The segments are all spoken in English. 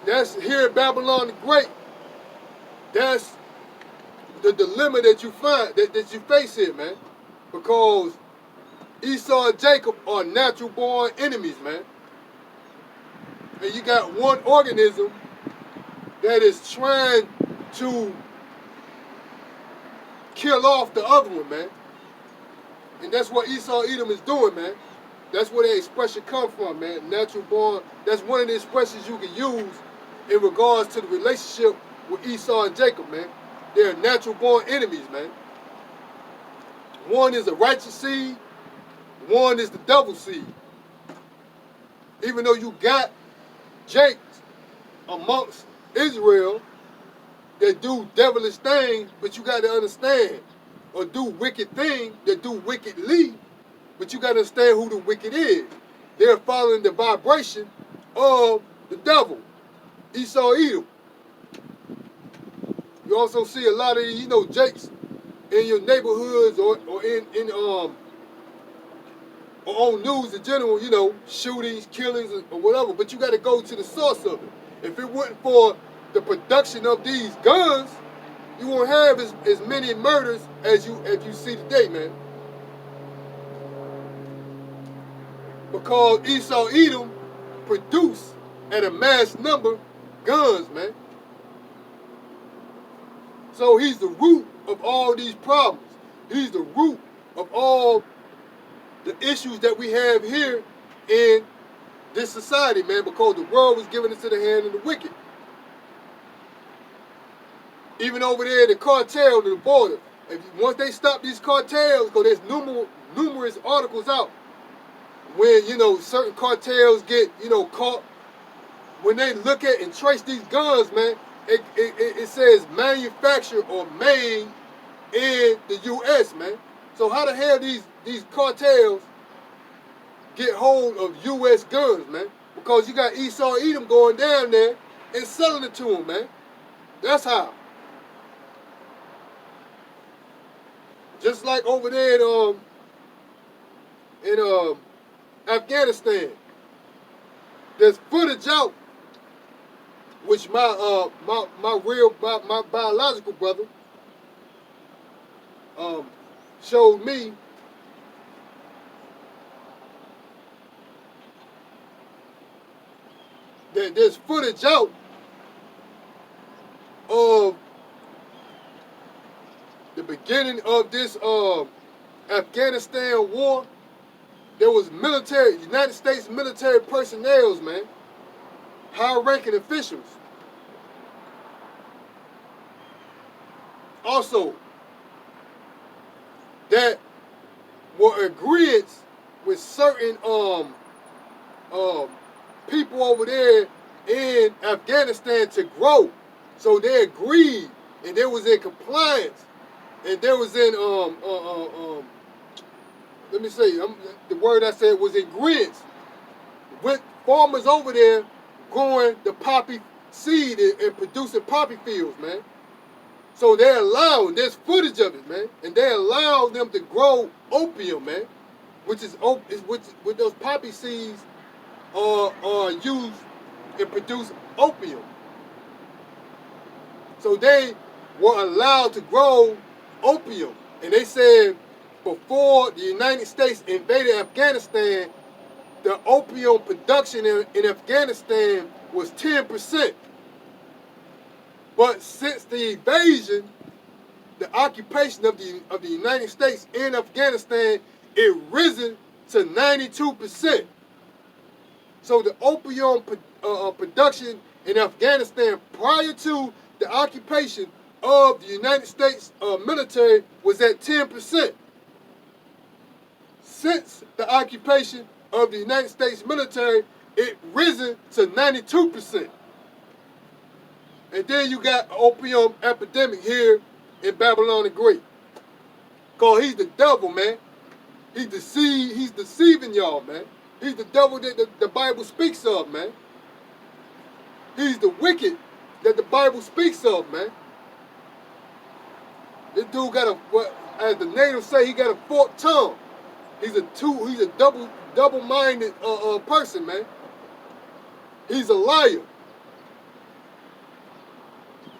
That's here in Babylon the Great. That's the dilemma that you find, that you face here, man. Because Esau and Jacob are natural born enemies, man. And you got one organism that is trying to kill off the other one, man. And that's what Esau Edom is doing, man. That's where the expression come from, man. Natural born. That's one of the expressions you can use in regards to the relationship with Esau and Jacob, man. They're natural born enemies, man. One is a righteous seed, one is the devil seed. Even though you got Jakes amongst Israel that do devilish things, but you got to understand, or do wicked things that do wickedly, but you got to understand who the wicked is. They're following the vibration of the devil, Esau Edom. You also see a lot of, Jakes in your neighborhoods or in or on news in general, shootings, killings, or whatever. But you got to go to the source of it. If it wasn't for the production of these guns, you won't have as many murders as you see today, man. Because Esau Edom produce at a mass number guns, man. So he's the root of all these problems. He's the root of all the issues that we have here in this society, man, because the world was given into the hand of the wicked. Even over there, the cartel to the border. Once they stop these cartels, because there's numerous articles out when, certain cartels get, caught. When they look at and trace these guns, man, it says manufactured or made in the U.S., man. So how the hell these cartels get hold of U.S. guns, man? Because you got Esau Edom going down there and selling it to them, man. That's how. Just like over there in Afghanistan, there's footage out, which my biological brother showed me. That there's footage out of the beginning of this Afghanistan war. There was United States military personnel, man, high-ranking officials. Also, that were agreeing with certain people over there in Afghanistan to grow. So they agreed, and they was in compliance, and they was in let me say, the word I said was agreement with farmers over there growing the poppy seed and producing poppy fields, man. So they're allowing, there's footage of it, man, and they allow them to grow opium, man, which with those poppy seeds are used and produce opium. So they were allowed to grow opium, and they said before the United States invaded Afghanistan, the opium production in Afghanistan was 10%. But since the invasion, the occupation of the United States in Afghanistan, it risen to 92%. So the opium production in Afghanistan prior to the occupation of the United States military was at 10%. Since the occupation of the United States military, it risen to 92%. And then you got opium epidemic here in Babylon the Great. Because he's the devil, man. He's deceiving y'all, man. He's the devil that the Bible speaks of, man. He's the wicked that the Bible speaks of, man. This dude got as the natives say, he got a forked tongue. He's a double-minded person, man. He's a liar.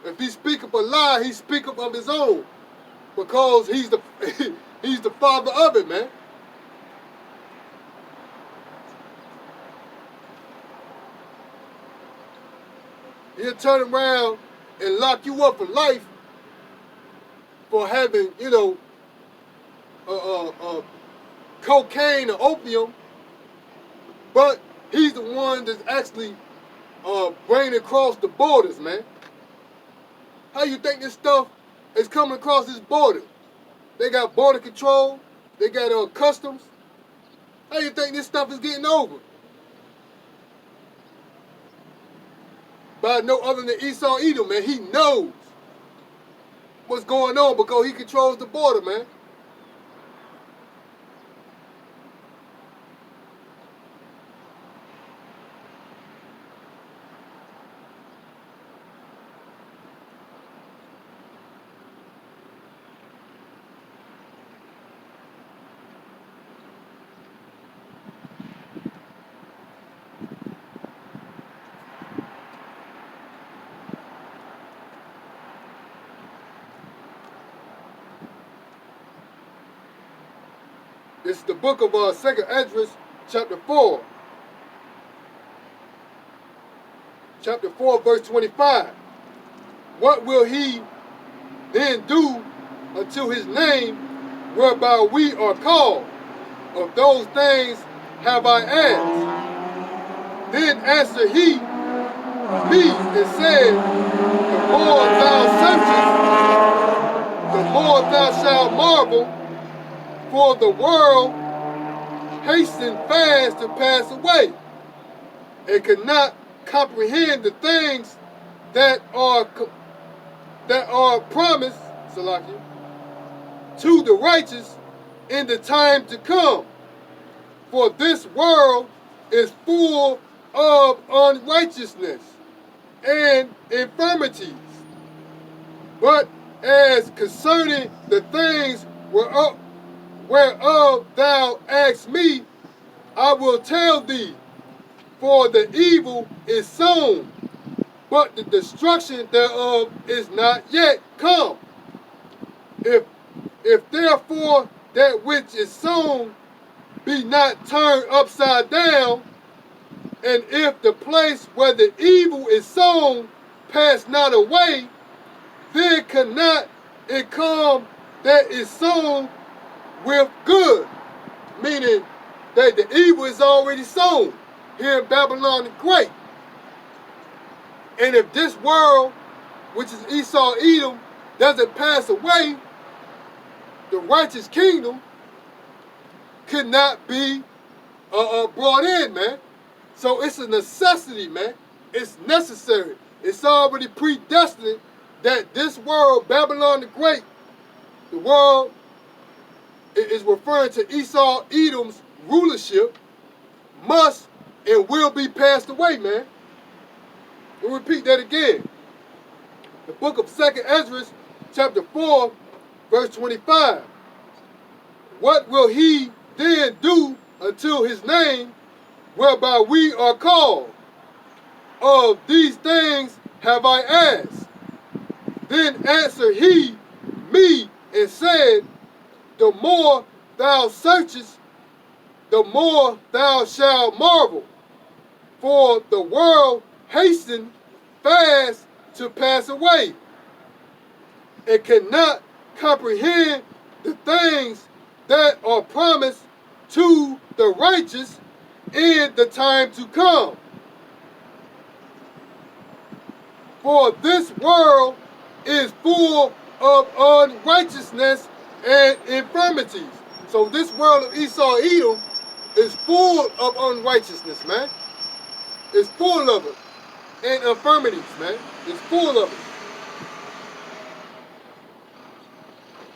If he speaketh a lie, he speaketh of his own, because he's the he's the father of it, man. He'll turn around and lock you up for life for having, cocaine or opium, but he's the one that's actually bringing across the borders, man. How you think this stuff is coming across this border? They got border control. They got customs. How you think this stuff is getting over? By no other than Esau Edom, man. He knows what's going on because he controls the border, man. This is the book of 2nd Esdras, chapter 4. Chapter 4, verse 25. What will he then do unto his name whereby we are called? Of those things have I asked. Then answered he me and said, the more thou searchest, the more thou shalt marvel, for the world hasten fast to pass away, and cannot comprehend the things that are promised, Salakia, to the righteous in the time to come. For this world is full of unrighteousness and infirmities. But as concerning the things whereof thou askest me, I will tell thee, for the evil is sown, but the destruction thereof is not yet come. If therefore that which is sown be not turned upside down, and if the place where the evil is sown pass not away, then cannot it come that is sown with good, meaning that the evil is already sown here in Babylon the Great. And if this world, which is Esau Edom, doesn't pass away, the righteous kingdom could not be brought in, man. So it's a necessity, man. It's necessary. It's already predestined that this world, Babylon the Great, the world is referring to Esau Edom's rulership, must and will be passed away, man. We'll repeat that again. The book of 2nd Esdras, chapter 4, verse 25. What will he then do until his name, whereby we are called? Of these things have I asked. Then answered he me and said, the more thou searchest, the more thou shalt marvel. For the world hasten fast to pass away, and cannot comprehend the things that are promised to the righteous in the time to come. For this world is full of unrighteousness and infirmities. So this world of Esau Edom is full of unrighteousness, man. It's full of it. And infirmities, man. It's full of it.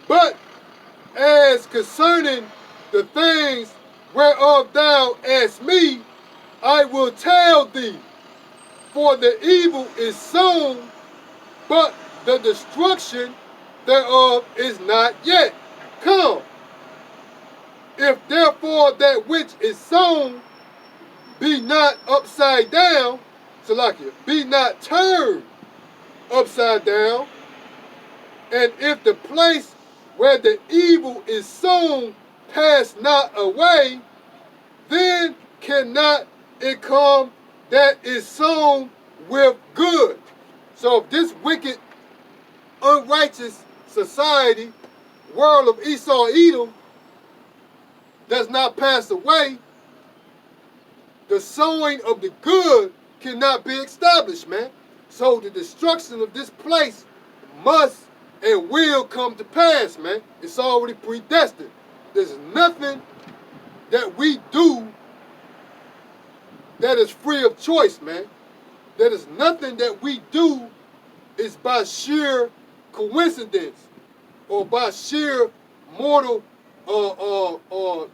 But as concerning the things whereof thou askest me, I will tell thee. For the evil is sown, but the destruction thereof is not yet come. If therefore that which is sown be not upside down, Salakia, be not turned upside down. And if the place where the evil is sown pass not away, then cannot it come that is sown with good. So if this wicked, unrighteous society, world of Esau Edom, does not pass away, the sowing of the good cannot be established, man. So the destruction of this place must and will come to pass, man. It's already predestined. There's nothing that we do that is free of choice, man. There is nothing that we do is by sheer coincidence or by sheer mortal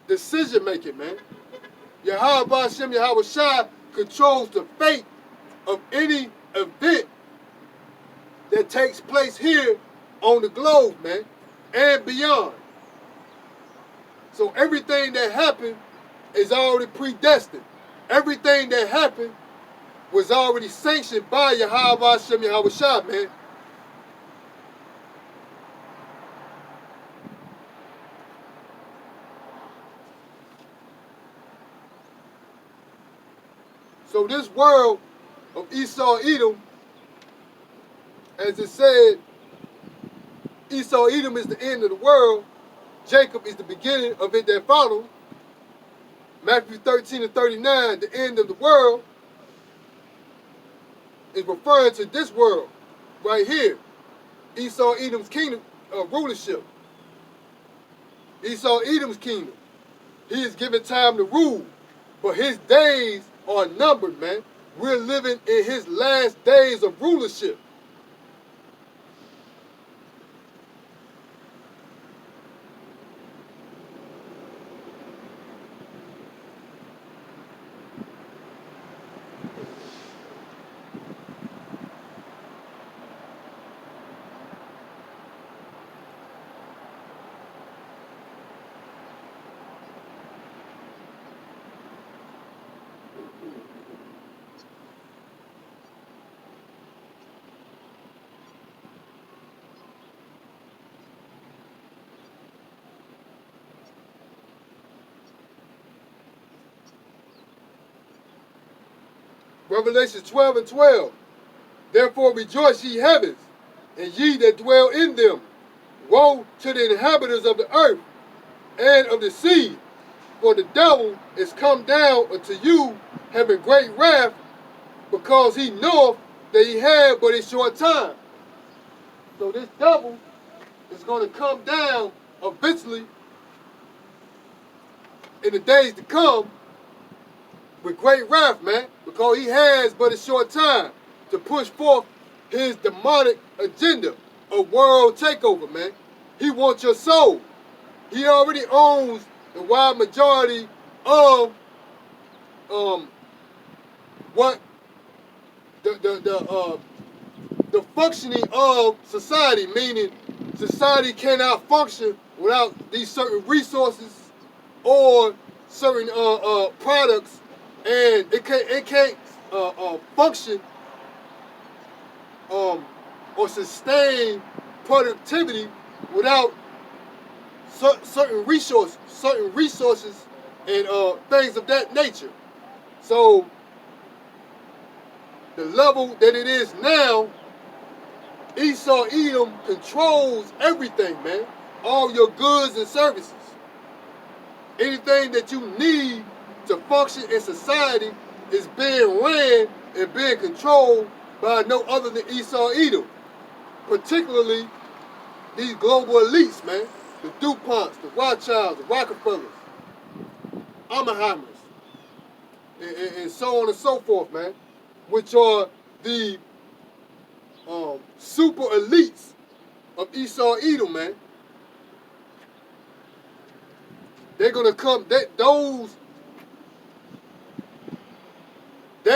decision making, man. Yahweh Hashem Yahweh Shai controls the fate of any event that takes place here on the globe, man, and beyond. So everything that happened is already predestined. Everything that happened was already sanctioned by Yahweh Hashem Yahweh Shai, man. So this world of Esau Edom, as it said, Esau Edom is the end of the world. Jacob is the beginning of it that follows. Matthew 13 and 39, the end of the world, is referring to this world right here. Esau Edom's kingdom rulership. Esau Edom's kingdom. He is given time to rule, but his days are numbered, man. We're living in his last days of rulership. Revelation 12 and 12. Therefore rejoice, ye heavens, and ye that dwell in them. Woe to the inhabitants of the earth and of the sea, for the devil is come down unto you, having great wrath, because he knoweth that he had but a short time. So this devil is going to come down eventually in the days to come with great wrath, man, because he has but a short time to push forth his demonic agenda of world takeover, man. He wants your soul. He already owns the wide majority of what the functioning of society, meaning society cannot function without these certain resources or certain products, and it can't function or sustain productivity without certain resources and things of that nature. So the level that it is now, Esau Edom controls everything, man. All your goods and services. Anything that you need to function in society is being ran and being controlled by no other than Esau Edom. Particularly these global elites, man. The DuPonts, the Rothschilds, the Rockefellers, Oppenheimers, and so on and so forth, man. Which are the super elites of Esau Edom, man. They're gonna come. That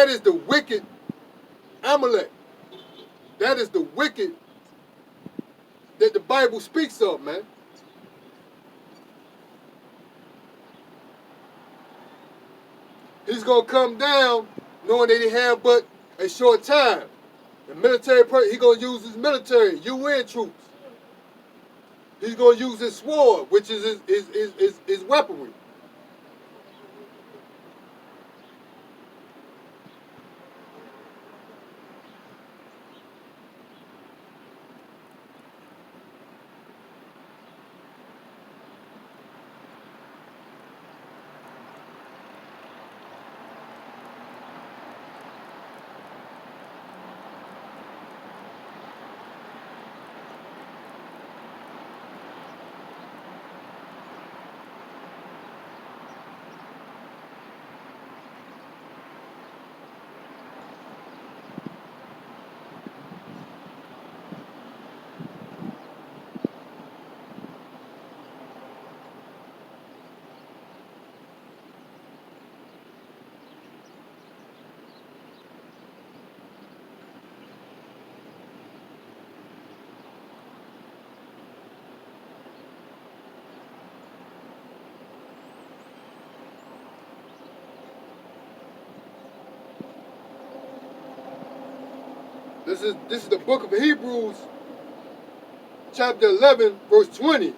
is the wicked Amalek. That is the wicked that the Bible speaks of, man. He's gonna come down knowing that he had but a short time. The military, he gonna use his military, UN troops. He's gonna use his sword, which is his weaponry. This is the book of Hebrews, chapter 11, verse 20.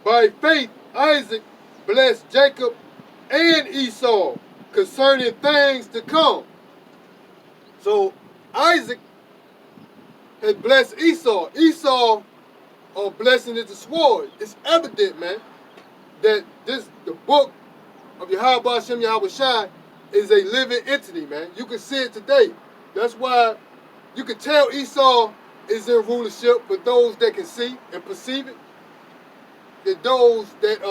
By faith, Isaac blessed Jacob and Esau concerning things to come. So Isaac had blessed Esau. Esau blessing is the sword. It's evident, man, that the book of Yahweh Hashem Yahweh Shai is a living entity, man. You can see it today. That's why you can tell Esau is in rulership for those that can see and perceive it. That those that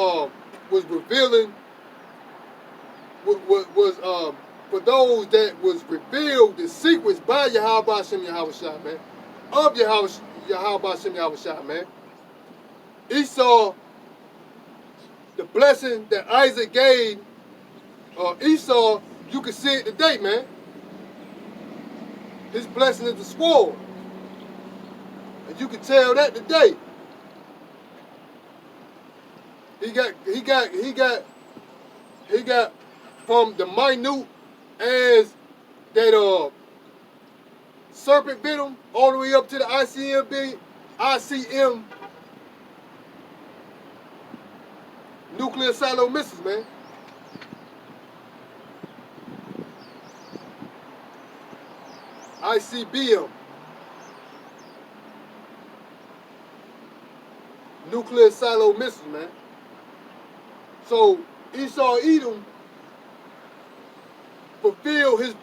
was revealing was for those that was revealed the secrets by Yahweh Hashem Yahweh Shai, man, of Yahweh Hashem Yahweh Shai, man. Esau, the blessing that Isaac gave Esau, you can see it today, man. His blessing is the sword, and you can tell that today. He got from the minute as that serpent bit him all the way up to the ICM nuclear silo missiles, man. ICBM nuclear silo missiles, man. So Esau Edom fulfilled his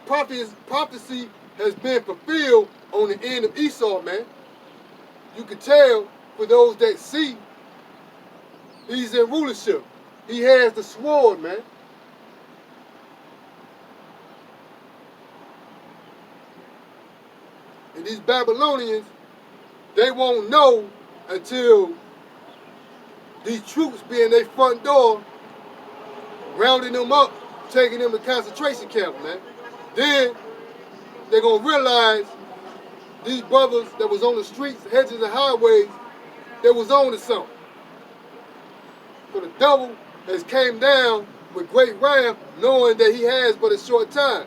prophecy has been fulfilled on the end of Esau, man. You can tell for those that see he's in rulership. He has the sword, man. And these Babylonians, they won't know until these troops be in their front door, rounding them up, taking them to concentration camp, man. Then they're going to realize these brothers that was on the streets, hedges, and highways, they was on to something. So the devil has came down with great wrath, knowing that he has but a short time.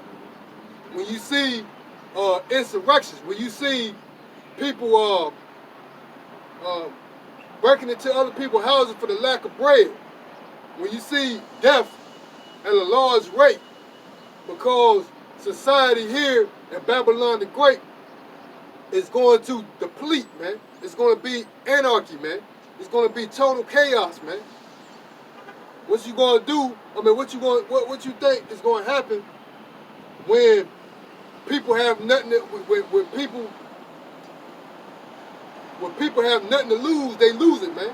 When you see insurrections, when you see people breaking into other people's houses for the lack of bread, when you see death at a large rate, because society here in Babylon the Great is going to deplete, man. It's going to be anarchy, man. It's going to be total chaos, man. What you going to do? I mean, what you think is going to happen when people have nothing? When people have nothing to lose, they lose it, man.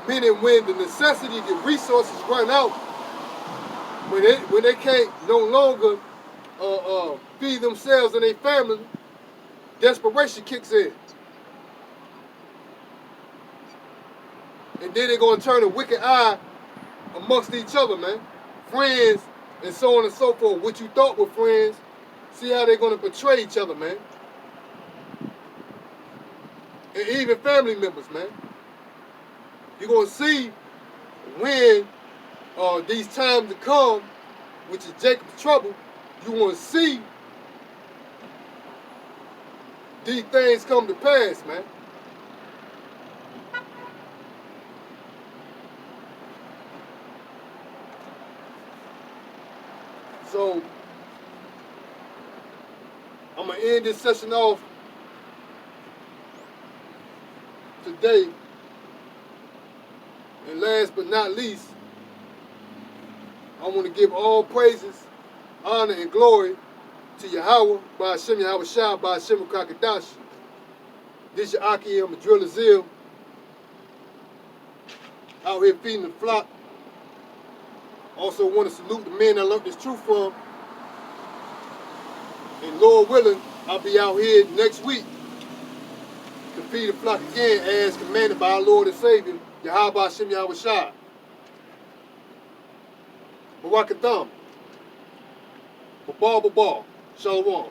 Meaning when the necessity, the resources run out, when they can't no longer feed themselves and their family, desperation kicks in. And then they're going to turn a wicked eye amongst each other, man. Friends and so on and so forth. What you thought were friends, see how they're going to betray each other, man. And even family members, man. You're going to see when these times to come, which is Jacob's trouble, you want to see these things come to pass, man. So I'm gonna end this session off today. And last but not least, I want to give all praises, honor, and glory to Yahweh, by Hashem Yahweh Shah, by Hashem Kakadash. This your Aki and Madril Azil, out here feeding the flock. Also want to salute the men I learned this truth from. And Lord willing, I'll be out here next week to feed the flock again as commanded by our Lord and Savior, Yahweh Hashem Yahweh Shah. Barakatham. Babal Babal. Shalom.